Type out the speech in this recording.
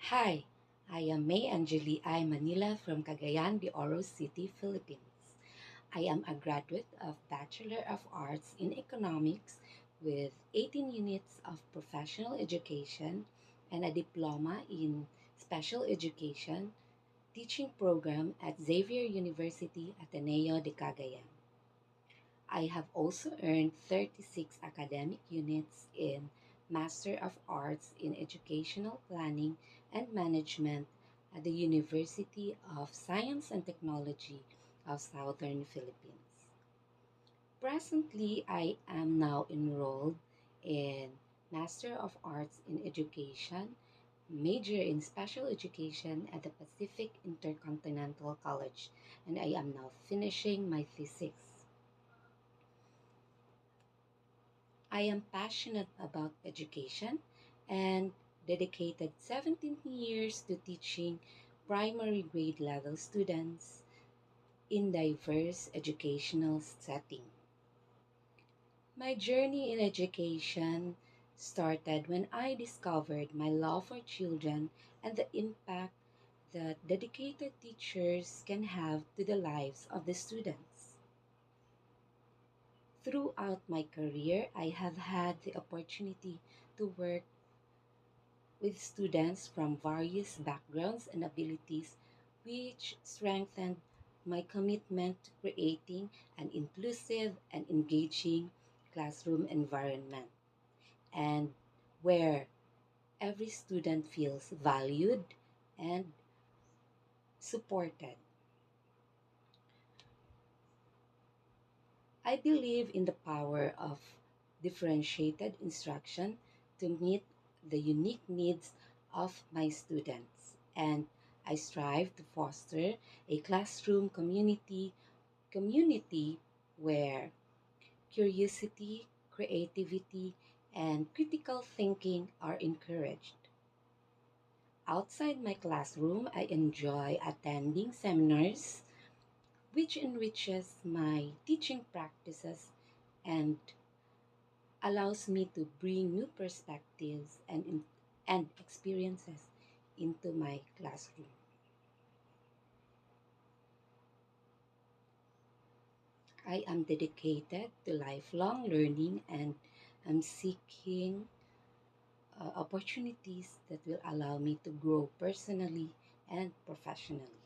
Hi, I am May Angeli I. Manila from Cagayan de Oro City, Philippines. I am a graduate of Bachelor of Arts in Economics with 18 units of professional education and a diploma in special education teaching program at Xavier University Ateneo de Cagayan. I have also earned 36 academic units in Master of Arts in Educational Planning and Management at the University of Science and Technology of Southern Philippines. Presently, I am now enrolled in Master of Arts in Education, major in Special Education at the Pacific Intercontinental College, and I am now finishing my thesis. I am passionate about education and dedicated 17 years to teaching primary grade level students in diverse educational settings. My journey in education started when I discovered my love for children and the impact that dedicated teachers can have to the lives of the students. Throughout my career, I have had the opportunity to work with students from various backgrounds and abilities, which strengthened my commitment to creating an inclusive and engaging classroom environment, and where every student feels valued and supported. I believe in the power of differentiated instruction to meet the unique needs of my students, and I strive to foster a classroom community where curiosity, creativity, and critical thinking are encouraged. Outside my classroom, I enjoy attending seminars which enriches my teaching practices and allows me to bring new perspectives and experiences into my classroom. I am dedicated to lifelong learning and am seeking opportunities that will allow me to grow personally and professionally.